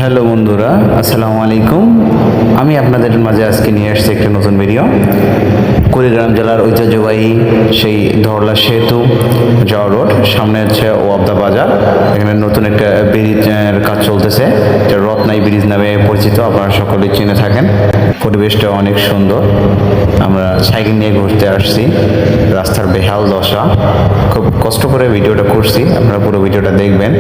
Hello বন্ধুরা, আসসালামু আলাইকুম। আমি আপনাদের মাঝে আজকে নিয়ে আসছি একটা নতুন ভিডিও। কুড়িগ্রাম জেলার ঐতিহ্যবাহী সেই ধরলা সেতু যাওয়া রোড, সামনে হচ্ছে ওয়াবদা বাজার। এখানে নতুন একটা ব্রিজের কাজ চলতেছে, এটা রত্নাই ব্রিজ নামে পরিচিত, আপনারা সকলেই চিনে থাকেন। পরিবেশটা অনেক সুন্দর। আমরা সাইকেল নিয়ে ঘুরতে আসছি, রাস্তার বেহাল দশা, খুব কষ্ট করে ভিডিওটা করছি, আপনারা পুরো ভিডিওটা দেখবেন।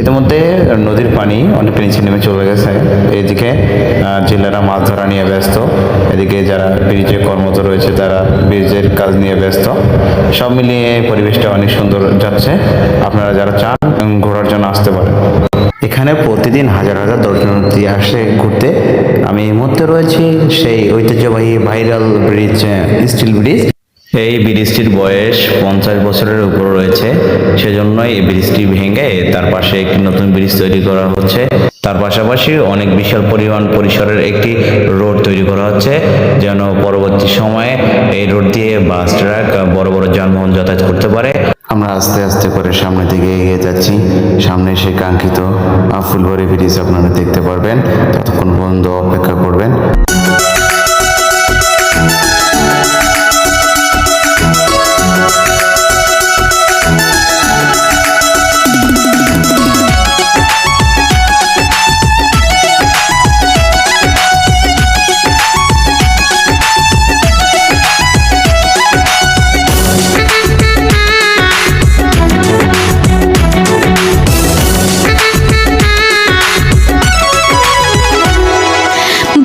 ইতিমধ্যে নদীর পানি অনেক নিচে নেমে চলে গেছে। এদিকে জেলেরা মাছ ধরা নিয়ে ব্যস্ত, এদিকে যারা ব্রিজে কর্মরত রয়েছে তারা ব্রিজের কাজ নিয়ে ব্যস্ত। সব মিলিয়ে পরিবেশটা অনেক সুন্দর যাচ্ছে। আপনারা যারা চান ঘোরার জন্য আসতে পারেন। এখানে প্রতিদিন হাজার হাজার দর্শনার্থী আসে ঘুরতে। আমি এই মুহূর্তে রয়েছি সেই ঐতিহ্যবাহী ভাইরাল ব্রিজ, স্টিল ব্রিজ। এই ব্রিজটির বয়স 50 বছরের উপর রয়েছে, সেজন্যই এই ব্রিজটি ভেঙে তার পাশে একটি নতুন ব্রিজ তৈরি করা হচ্ছে। তার পাশাপাশি অনেক বিশাল পরিমাণ পরিসরের একটি রোড তৈরি করা হচ্ছে, যেন পরবর্তী সময়ে এই রোড দিয়ে বাস, ট্রাক, বড় বড় যানবাহন যাতায়াত করতে পারে। আমরা আস্তে আস্তে করে সামনের দিকে এগিয়ে যাচ্ছি। সামনে সেই কাঙ্ক্ষিত ফুলবাড়ি ব্রিজ আপনারা দেখতে পারবেন। ততক্ষণ পর্যন্ত অপেক্ষা করবেন।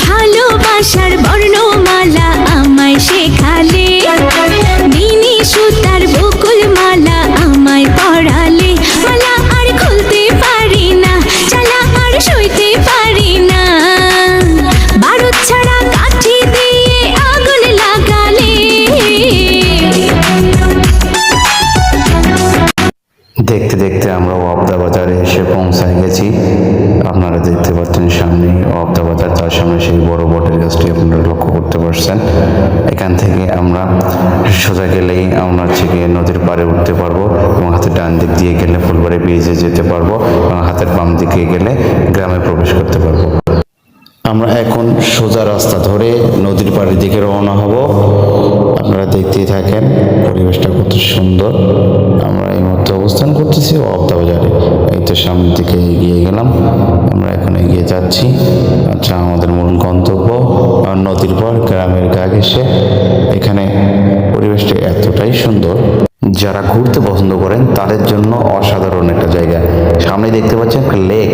ভালোবাসার বর্ণমালা আমায় শেখালে, দিনী সুতার বকুল মালা আমায় পড়ালে, মালা আর খুলতে পারি না, চালা আর সইতে পারি না, বারুদ ছাড়া কাঠি দিয়ে আগুন লাগালে। দেখতে দেখতে আমরা ওয়াবদা বাজারে এসে পৌঁছায় গেছি। আপনারা দেখতে পাচ্ছেন সামনে ওয়াবদা বাজার, তার সামনে সেই বড় বটের গাছটি আপনারা লক্ষ্য করতে পারছেন। এখান থেকে আমরা সোজা গেলেই আমরা হচ্ছে গিয়ে নদীর পাড়ে উঠতে পারবো, এবং হাতের ডান দিক দিয়ে গেলে ফুলবাড়ি ব্রিজে যেতে পারবো, এবং হাতের বাম দিকে গেলে গ্রামে প্রবেশ করতে পারবো। আমরা এখন সোজা রাস্তা ধরে নদীর পাড়ের দিকে রওনা হব। আপনারা দেখতেই থাকেন পরিবেশটা কত সুন্দর। আমরা এই মুহূর্তে অবস্থান করতেছি ওয়াবদা বাজারে। এই তো সামনের দিকে এগিয়ে গেলাম, আমরা এখন এগিয়ে যাচ্ছি। আচ্ছা, আমাদের মূল গন্তব্য নদীর পাড়, গ্রামের গা ঘেঁষে। এখানে পরিবেশটা এতটাই সুন্দর, যারা ঘুরতে পছন্দ করেন তাদের জন্য অসাধারণ একটা জায়গা। সামনে দেখতে পাচ্ছেন একটা লেক,